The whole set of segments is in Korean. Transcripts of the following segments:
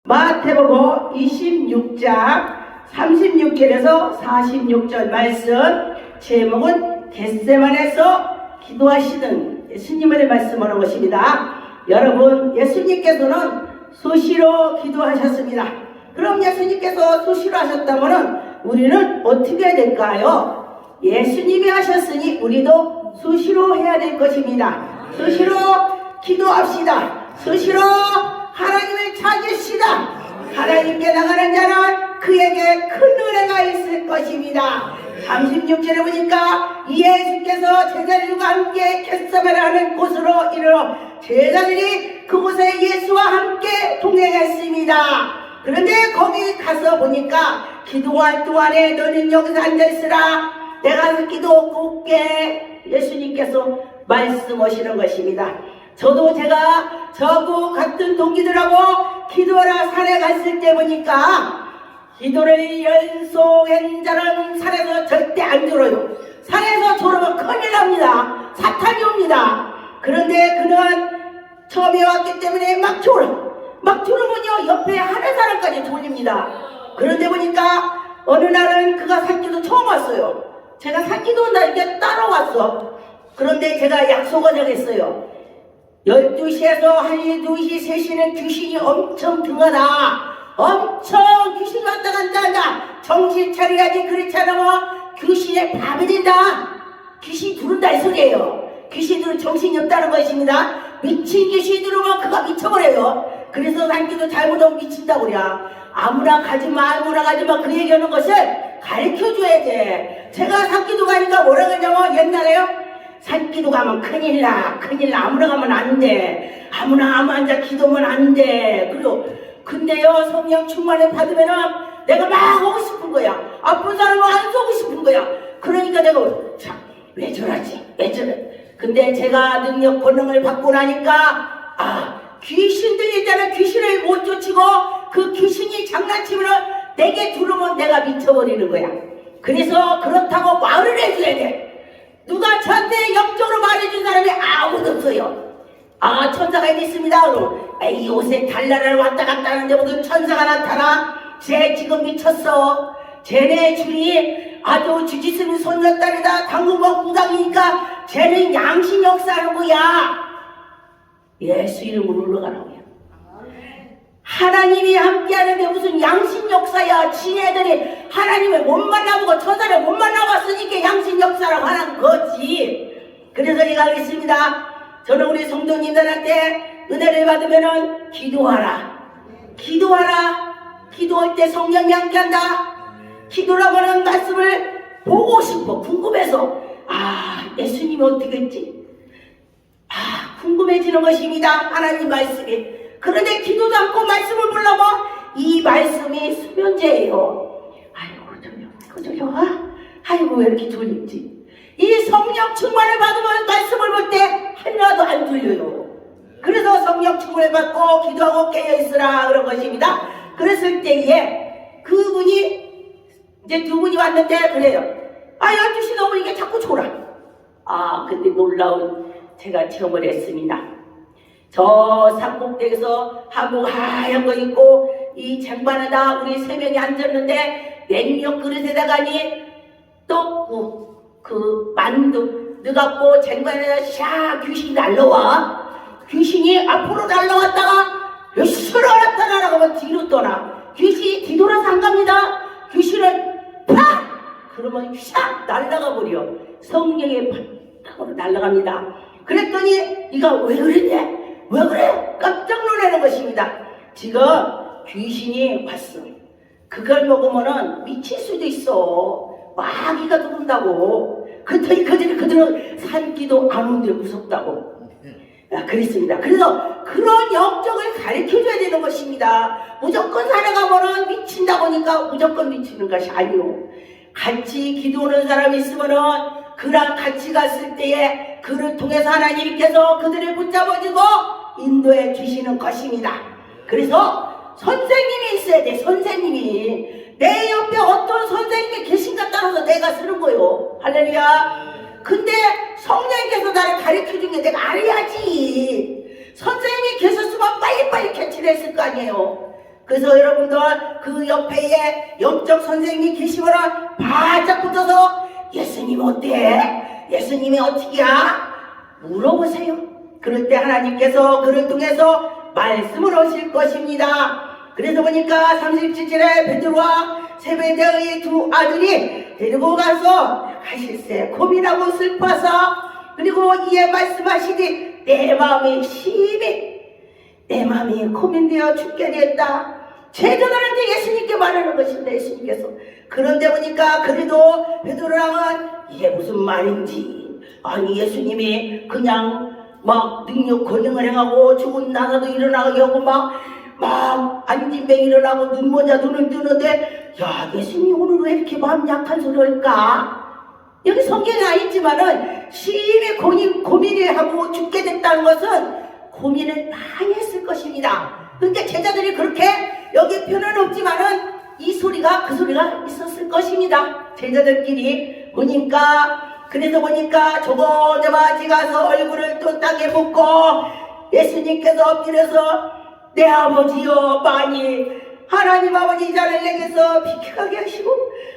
마태복음 26장 36절에서 46절 말씀, 제목은 겟세마네에서 기도하시는 예수님의 말씀을 한 것입니다. 여러분, 예수님께서는 수시로 기도하셨습니다. 그럼 예수님께서 수시로 하셨다면 우리는 어떻게 해야 될까요? 예수님이 하셨으니 우리도 수시로 해야 될 것입니다. 수시로 기도합시다. 수시로 하나님을 찾으시다. 하나님께 나가는 자는 그에게 큰 은혜가 있을 것입니다. 36절에 보니까 예수께서 제자들과 함께 겟세마네라는 곳으로 이르러 제자들이 그곳에 예수와 함께 동행했습니다. 그런데 거기 가서 보니까 기도할 동안에 너는 여기서 앉아있으라, 내가 기도 올게, 예수님께서 말씀하시는 것입니다. 저도 제가 저하고 같은 동기들하고 기도하러 산에 갔을 때 보니까 기도를 연속한 자는 산에서 절대 안 졸아요. 산에서 졸으면 큰일 납니다. 사탄이 옵니다. 그런데 그는 처음에 왔기 때문에 막 졸으면요 옆에 하는 사람까지 졸립니다. 그런데 보니까 어느 날은 그가 산기도 처음 왔어요. 제가 산기도 온다 이렇게 따라왔어. 그런데 제가 약속을 정했어요. 12시에서 1시, 2시, 3시는 귀신이 엄청 등하다. 엄청 귀신이 왔다 갔다 한다. 정신 차려야지. 그렇지 않으면 귀신의 밥이 된다. 귀신이 두른다 이 소리예요. 귀신들은 정신이 없다는 것입니다. 미친 귀신이 들어오면 그가 미쳐버려요. 그래서 산기도 잘못하면 미친다고 그래. 아무나 가지마, 아무나 가지마, 그 얘기하는 것을 가르쳐줘야 돼. 제가 산기도 가니까 뭐라 그러냐면 옛날에요, 산기도 가면 큰일 나, 아무나 가면 안 돼, 아무나 앉아 기도하면 안 돼. 그리고 근데요, 성령 충만을 받으면은 내가 막 오고 싶은 거야. 아픈 사람은 안 쏘고 싶은 거야. 그러니까 내가 참, 왜 저러지, 왜 저래. 근데 제가 능력 권능을 받고 나니까 귀신들이 있잖아. 귀신을 못 쫓이고 그 귀신이 장난치면 내게 들어오면 내가 미쳐버리는 거야. 그래서 그렇다고 말을 해줘야 돼. 누가 저한테 영적으로 말해준 사람이 아무도 없어요. 천사가 있습니다. 이 옷에 달나라를 왔다 갔다 하는데 무슨 천사가 나타나? 쟤 지금 미쳤어. 쟤네 줄이 아주 주지스님 손녀딸이다. 당구복 무당이니까 쟤는 양심 역사하는 거야. 예수 이름으로 올라가라고요. 하나님이 함께하는데 무슨 양심 역사야. 지네들이 하나님을 못 만나보고 천사를 못 만나봤으니까 양심 역사라고 하는 거지. 그래서 제가 하겠습니다. 저는 우리 성도님들한테 은혜를 받으면은 기도하라. 기도할 때 성령이 함께한다. 기도라고는 말씀을 보고 싶어. 궁금해서 예수님이 어떻게 했지? 궁금해지는 것입니다. 하나님 말씀이. 그런데 기도도 않고 말씀을 보려면 이 말씀이 수면제예요. 아이고 졸려. 아이고 왜 이렇게 졸립지? 이 성령 충만을 받으면 말씀을 볼 때 하나도 안 졸려요. 그래서 성령 충만을 받고 기도하고 깨어있으라 그런 것입니다. 그랬을 때에 그분이 이제 두 분이 왔는데 그래요. 12시 넘으니까 자꾸 졸아. 근데 놀라운 제가 체험을 했습니다. 저 산꼭대기에서 한복 하얀 거 입고 이 쟁반에다 우리 3명이 앉았는데 냉면 그릇에다가니 떡국 그 만두 넣어갖고 쟁반에다 샥 귀신이 날라와. 귀신이 앞으로 날라왔다가 몇시로 왔다가 나가면 뒤로 떠나. 귀신이 뒤돌아서 안 갑니다. 귀신은 팍! 그러면 샥 날아가 버려. 성령의 팍으로 날아갑니다. 그랬더니 네가 왜 그랬냐? 왜 그래? 깜짝 놀라는 것입니다. 지금 귀신이 왔어. 그걸 먹으면은 미칠 수도 있어. 마귀가 들어온다고. 그랬더니 그들은 산기도 안 오는데 무섭다고. 그랬습니다. 그래서 그런 영적을 가르쳐줘야 되는 것입니다. 무조건 산에 가면은 미친다 보니까 무조건 미치는 것이 아니오. 같이 기도하는 사람이 있으면은 그랑 같이 갔을 때에 그를 통해서 하나님께서 그들을 붙잡아주고 인도해 주시는 것입니다. 그래서 선생님이 있어야 돼. 선생님이. 내 옆에 어떤 선생님이 계신가 따라서 내가 쓰는 거요. 할렐루야. 근데 성령님께서 나를 가르쳐준 게 내가 알아야지. 선생님이 계셨으면 빨리빨리 캐치를 했을 거 아니에요. 그래서 여러분들 그 옆에 영적 선생님이 계시거나 바짝 붙어서 예수님 어때? 예수님이 어떻게야? 물어보세요. 그럴 때 하나님께서 그를 통해서 말씀을 하실 것입니다. 그래서 보니까 37절에 베드로와 세베대의 두 아들이 데리고 가서 가실세 고민하고 슬퍼서 그리고 이에 말씀하시니 내 마음이 고민되어 죽게 되었다. 제자들한테 예수님께 말하는 것입니다. 예수님께서. 그런데 보니까 그래도 베드로랑은 이게 무슨 말인지, 아니 예수님이 그냥 막 능력 권능을 행하고 죽은 나사도 일어나게 하고 막 안진뱅이 일어나고 눈먼자 눈을 뜨는데, 야 예수님이 오늘 왜 이렇게 마음 약한 소리 할까? 여기 성경에 안 있지만은 심히 고민을 하고 죽게 됐다는 것은 고민을 많이 했을 것입니다. 그러니까 제자들이 그렇게 여기 표현은 없지만은 이 소리가 그 소리가 있었을 것입니다. 제자들끼리 보니까, 그래서 보니까 조곤조마지 가서 얼굴을 또 땅에 묻고 예수님께서 엎드려서 내 아버지여 많이 하나님 아버지 이 잔을 내게서 비켜가게 하시고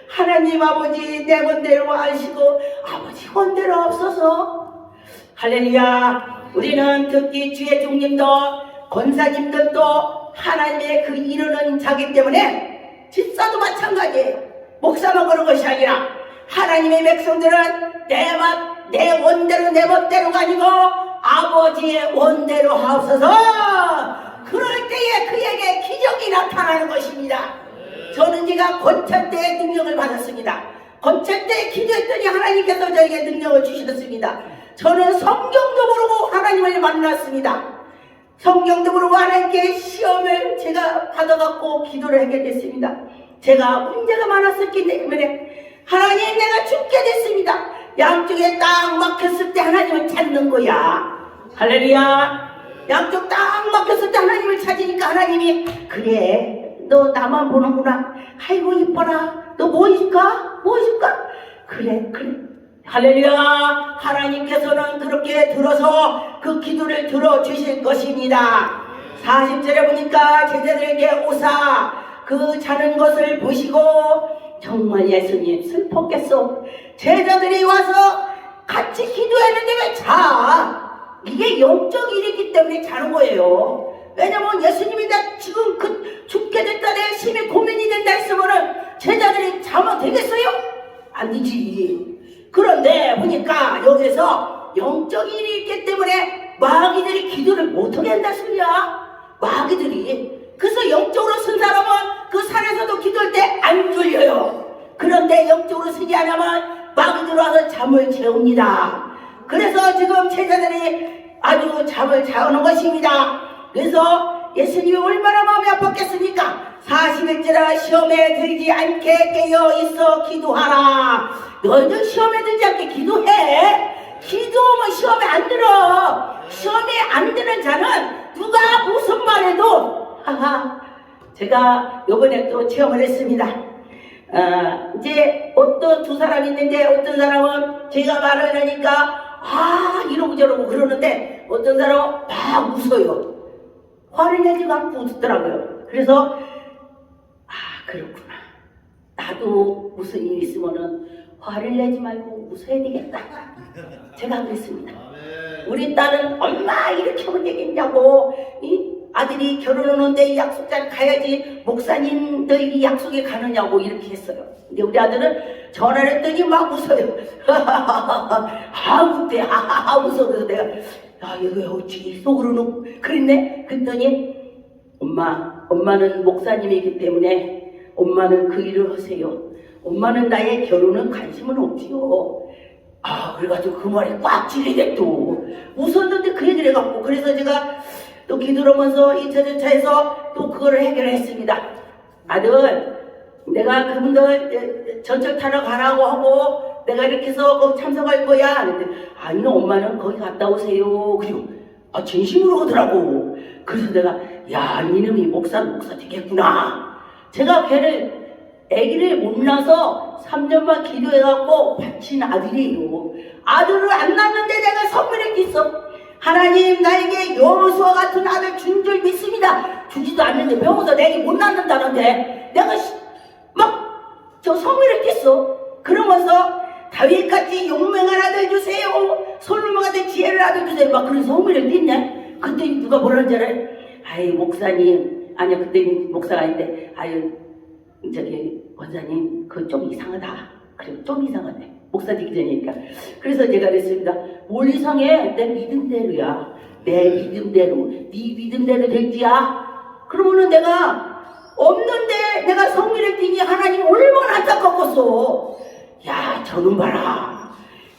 하나님 아버지 내 원대로 하시고 아버지 원대로 없어서. 할렐루야. 우리는 특히 주의 종님도 권사님들도 하나님의 그 이루는 자기 때문에 집사도 마찬가지예요. 목사만 그런 것이 아니라 하나님의 백성들은 내 원대로 내 멋대로가 아니고 아버지의 원대로 하옵소서. 그럴 때에 그에게 기적이 나타나는 것입니다. 저는 제가 권찰 때의 능력을 받았습니다. 권찰 때 기도했더니 하나님께서 저에게 능력을 주셨습니다. 저는 성경도 모르고 하나님을 만났습니다. 성경도 모르고 하나님께 시험을 제가 받아갖고 기도를 하게 됐습니다. 제가 문제가 많았었기 때문에 하나님 내가 죽게 됐습니다. 양쪽에 딱 막혔을 때 하나님을 찾는 거야. 할렐루야. 양쪽 딱 막혔을 때 하나님을 찾으니까 하나님이 그래 너 나만 보는구나. 아이고 이뻐라. 너 뭐 있을까? 그래 할렐루야. 하나님께서는 그렇게 들어서 그 기도를 들어주실 것입니다. 40절에 보니까 제자들에게 오사 그 자는 것을 보시고 정말 예수님 슬펐겠소. 제자들이 와서 같이 기도했는데 왜 자? 이게 영적 일이기 때문에 자는 거예요. 왜냐면 예수님이 나 지금 죽게 됐다 내 심히 고민이 된다 했으면은 제자들이 자면 되겠어요? 안 되지. 그런데 보니까 여기서 영적 일이 있기 때문에 마귀들이 기도를 못하게 한다 소리야. 마귀들이. 그래서 영적으로 쓴 사람은 그 산에서도 기도할 때 안 졸려요. 그런데 영적으로 쓰지 않으면 마귀들 와서 잠을 재웁니다. 그래서 지금 제자들이 아주 잠을 자오는 것입니다. 그래서 예수님이 얼마나 마음이 아팠겠습니까? 41절아 시험에 들지 않게 깨어있어 기도하라. 너희들 시험에 들지 않게 기도해. 기도하면 시험에 안 들어. 시험에 안 드는 자는 누가 무슨 말해도 제가 요번에 또 체험을 했습니다. 이제 어떤 두 사람이 있는데 어떤 사람은 제가 말을 하니까 이러고 저러고 그러는데 어떤 사람은 막 웃어요. 화를 내지 않고 웃더라고요. 그래서 그렇구나. 나도 무슨 일 있으면은 화를 내지 말고 웃어야 되겠다. 제가 그랬습니다. 우리 딸은 엄마 이렇게 하면 되겠냐고. 이 아들이 결혼하는데 약속장 가야지 목사님들이 약속에 가느냐고 이렇게 했어요. 근데 우리 아들은 전화를 했더니 막 웃어요. 그때 웃어. 그래서 내가 이거 어찌 속으로는 그랬네. 그랬더니 엄마는 목사님이기 때문에 엄마는 그 일을 하세요. 엄마는 나의 결혼은 관심은 없지요. 그래가지고 그 말이 꽉 찔리게 또 웃었는데 그 얘기를 해갖고 그래서 제가 또 기도를 하면서 2차 전차에서 또 그거를 해결했습니다. 아들, 내가 그분들 전철 타러 가라고 하고 내가 이렇게 해서 거기 참석할 거야. 근데 아니 엄마는 거기 갔다 오세요. 그리고 진심으로 하더라고. 그래서 내가 니놈이 목사 되겠구나. 제가 걔를 아기를 못 낳아서 3년만 기도해갖고 바친 아들이에요. 아들을 안 낳는데 내가 선물했겠어. 하나님 나에게 여호수아 같은 아들 준 줄 믿습니다. 주지도 않는데 병원에서 내게 못 낳는다는데 내가 막 저 성의를 tis어. 그러면서 다윗같이 용맹한 아들 주세요, 솔로몬 같은 지혜를 아들 주세요, 막 그런 성의를 tis네. 그때 누가 뭐라는지 알아요? 아이 목사님, 아니요 그때 목사가 아닌데, 아유 저기 원사님 그거 좀 이상하다. 그래 좀 이상하네. 목사 되기 전이니까. 그래서 제가 그랬습니다. 뭘 이상해? 내 믿음대로야. 내 믿음대로. 네 믿음대로 될지야. 그러면은 내가 없는데 내가 성의를 띠니 하나님 얼마나 안타깝겠어. 야 저놈 봐라.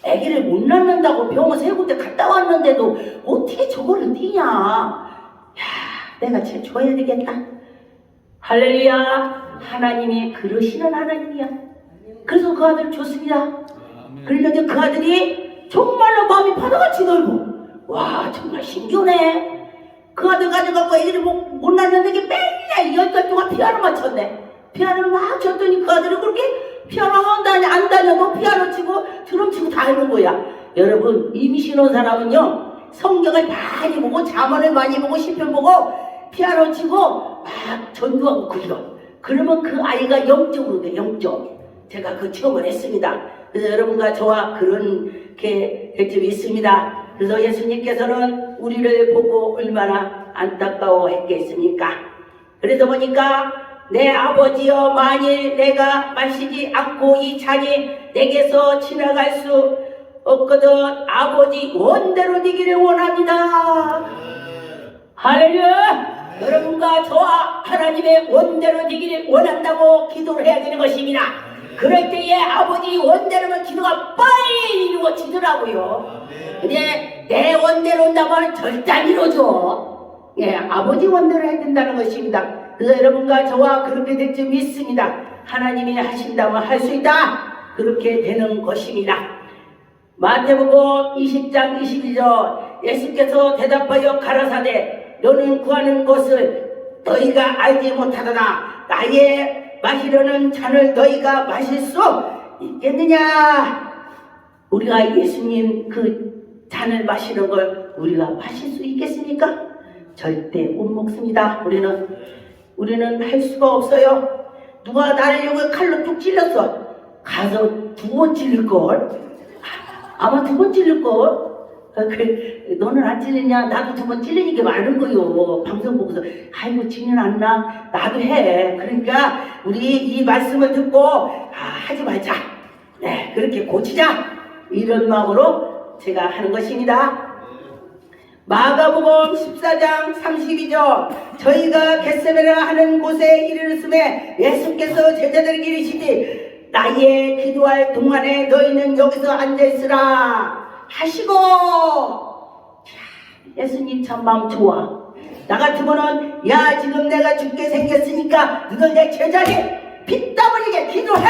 아기를 못 낳는다고 병원 세 군데 갔다 왔는데도 어떻게 저거를 띠냐. 야 내가 쟤 줘야 되겠다. 할렐루야. 하나님이 그러시는 하나님이야. 그래서 그 아들을 줬습니다. 그런데 그 아들이 정말로 마음이 바다같이 넓어. 와 정말 신기하네. 그 아들 가져가고 애들이 못 낳는데 맨날 10달 동안 피아노만 쳤네. 피아노를 막 쳤더니 그 아들은 그렇게 피아노 안 다녀도 피아노 치고 드럼 치고 다 하는 거야. 여러분 임신 온 사람은요 성경을 많이 보고 잠언을 많이 보고 시편 보고 피아노 치고 막 전도하고 그려. 그러면 그 아이가 영적으로 돼. 영적. 제가 그 체험을 했습니다. 그래서 여러분과 저와 그런 게 될 줄 있습니다. 그래서 예수님께서는 우리를 보고 얼마나 안타까워했겠습니까? 그래서 보니까 내 아버지여 만일 내가 마시지 않고 이 잔이 내게서 지나갈 수 없거든 아버지 원대로 되기를 원합니다. 할렐루야. 여러분과 저와 하나님의 원대로 되기를 원한다고 기도를 해야 되는 것입니다. 그럴 때에 아버지 원대로면 기도가 빨리 이루어지더라고요. 근데 내 원대로 온다면 절대 안 이루어져. 예, 아버지 원대로 해야 된다는 것입니다. 그래서 여러분과 저와 그렇게 될 줄 믿습니다. 하나님이 하신다면 할 수 있다. 그렇게 되는 것입니다. 마태복음 20장 22절 예수께서 대답하여 가라사대 너는 구하는 것을 너희가 알지 못하더라. 나의 마시려는 잔을 너희가 마실 수 있겠느냐? 우리가 예수님 그 잔을 마시는 걸 우리가 마실 수 있겠습니까? 절대 못 먹습니다. 우리는 할 수가 없어요. 누가 나를 여기 칼로 쭉 찔렀어. 가서 2번 찔릴걸. 아마 2번 찔릴걸. 그래, 너는 안 찔리냐? 나도 2번 찔리니까 많은 거요. 방송 보고서 아이고 찔리는 않나? 나도 해. 그러니까 우리 이 말씀을 듣고 하지 말자. 네, 그렇게 고치자. 이런 마음으로 제가 하는 것입니다. 마가복음 14장 32절 저희가 겟세마네 하는 곳에 이르렀음에 예수께서 제자들에게 이르시되 나의 기도할 동안에 너희는 여기서 앉아있으라 하시고. 예수님 참 마음 좋아. 나 같으면은 야 지금 내가 죽게 생겼으니까 너희들 내 제자리 피땀 흘리게 기도해.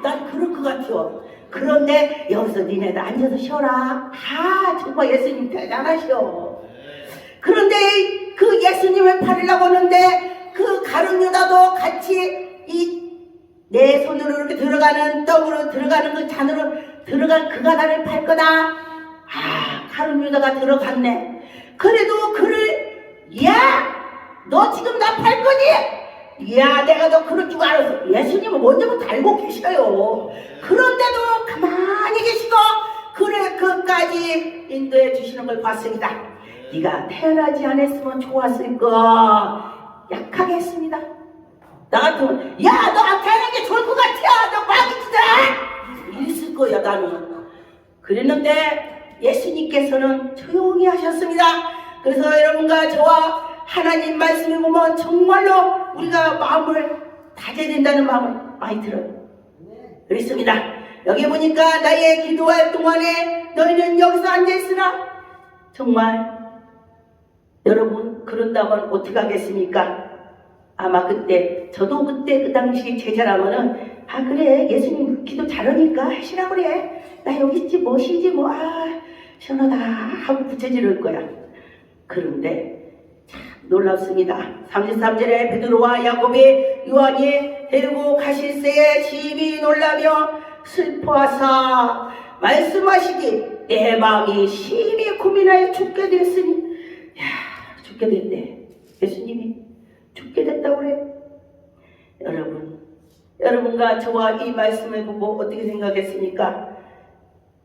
난 그럴 것 같아요. 그런데 여기서 니네들 앉아서 쉬어라. 정말 예수님 대단하셔. 그런데 그 예수님을 팔으려고 하는데 그 가룟 유다도 같이 내 손으로 이렇게 들어가는 떡으로 들어가는 그 잔으로 들어간 그가 나를 팔 거다. 가룟 유다가 들어갔네. 그래도 그를 너 지금 나 팔 거니? 내가 너 그럴 줄 알았어. 예수님은 먼저부터 알고 계셔요. 그런데도 가만히 계시고 그래 그까지 인도해 주시는 걸 봤습니다. 네가 태어나지 않았으면 좋았을 거. 약하게 했습니다. 나 같으면 너 안 태어난 게 좋을 것 같아. 너 마귀지다. 이랬을 거야 나는. 그랬는데 예수님께서는 조용히 하셨습니다. 그래서 여러분과 저와 하나님 말씀을 보면 정말로 우리가 마음을 다져야 된다는 마음을 많이 들어요. 그렇습니다. 여기 보니까 나의 기도할 동안에 너희는 여기서 앉아있으라. 정말 여러분 그런다면 어떻게 하겠습니까? 아마 그때 저도 그때 그 당시 제자라면은 그래 예수님 기도 잘하니까 하시라 그래. 나 여기 있지 뭐 쉬지 뭐 시원하다 하고 부채질할 거야. 그런데 참 놀랍습니다. 33절에 베드로와 야곱이 요한이 데리고 가실 새에 심히 놀라며 슬퍼하사 말씀하시기 내 마음이 심히 고민하여 죽게 됐으니, 야, 죽게 됐대. 예수님이 죽게 됐다고 그래. 여러분과 저와 이 말씀을 보고 어떻게 생각했습니까?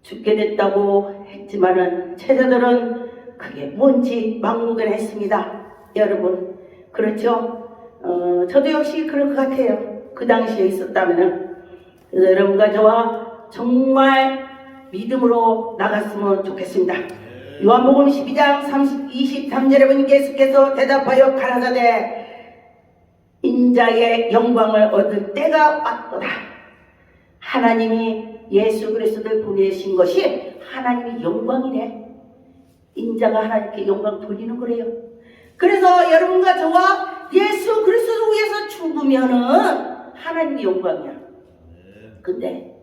죽게 됐다고 했지만은 제자들은 그게 뭔지 막무가내 했습니다. 여러분, 그렇죠? 저도 역시 그럴 것 같아요. 그 당시에 있었다면은. 그래서 여러분과 저와 정말 믿음으로 나갔으면 좋겠습니다. 요한복음 12장 23절에 보니 예수께서 대답하여 가라사대 인자의 영광을 얻을 때가 왔도다. 하나님이 예수 그리스도를 보내신 것이 하나님의 영광이네. 인자가 하나님께 영광 돌리는 거래요. 그래서 여러분과 저와 예수 그리스도 위해서 죽으면은 하나님의 영광이야. 근데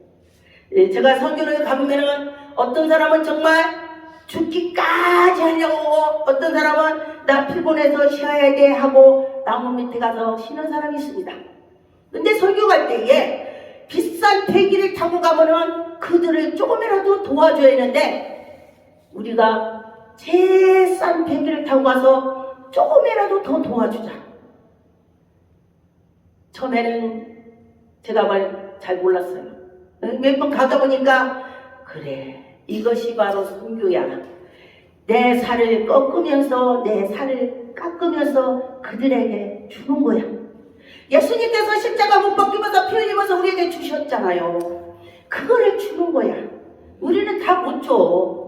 제가 선교를 가보면은 어떤 사람은 정말 죽기까지 하려고, 어떤 사람은 나 피곤해서 쉬어야 돼 하고 나무 밑에 가서 쉬는 사람이 있습니다. 근데 설교 갈 때에 비싼 배기를 타고 가면은 그들을 조금이라도 도와줘야 했는데, 우리가 제일 싼 배기를 타고 가서 조금이라도 더 도와주자. 처음에는 제가 잘 몰랐어요. 몇 번 가다 보니까 그래, 이것이 바로 선교야. 내 살을 꺾으면서, 내 살을 깎으면서 그들에게 주는 거야. 예수님께서 십자가 못 박히면서 피 흘리면서 우리에게 주셨잖아요. 그거를 주는 거야. 우리는 다 못 줘.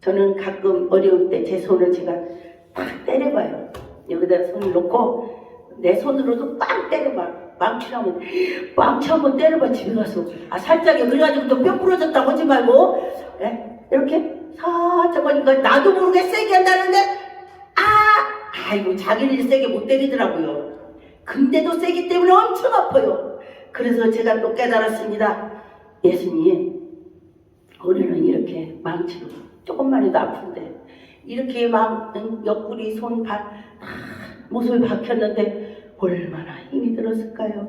저는 가끔 어려울 때 제 손을 제가 팍 때려봐요. 여기다 손을 놓고 내 손으로도 빡 때려봐. 망치라면 망치 한번 때려봐. 집에 가서 살짝에 그래가지고 또 뼈 부러졌다고 하지 말고, 이렇게 살짝 하니까 나도 모르게 세게 한다는데 아이고 자기는 세게 못 때리더라고요. 근데도 세기 때문에 엄청 아파요. 그래서 제가 또 깨달았습니다. 예수님, 우리는 이렇게 망치로 조금만 해도 아픈데 이렇게 막 옆구리 못을 박혔는데 얼마나 힘이 들었을까요?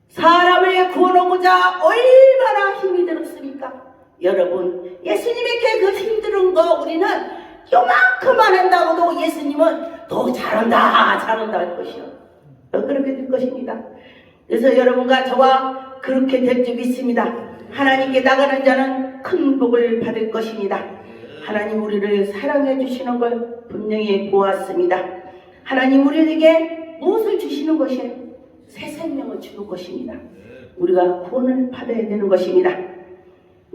사람을 구원하고자 얼마나 힘이 들었습니까? 여러분, 예수님에게 그 힘든 거 우리는 요만큼만 한다고도 예수님은 더 잘한다 할 것이요. 그렇게 될 것입니다. 그래서 여러분과 저와 그렇게 될 줄 믿습니다. 하나님께 나가는 자는 큰 복을 받을 것입니다. 하나님 우리를 사랑해 주시는 걸 분명히 보았습니다. 하나님 우리에게 무엇을 주시는 것이에요? 새 생명을 주는 것입니다. 우리가 구원을 받아야 되는 것입니다.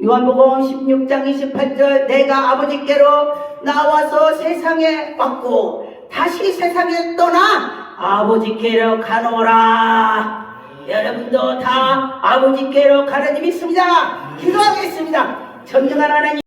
요한복음 16장 28절 내가 아버지께로 나와서 세상에 왔고 다시 세상에 떠나 아버지께로 가노라. 여러분도 다 아버지께로 가는 줄 믿습니다. 기도하겠습니다. 전능한 하나님,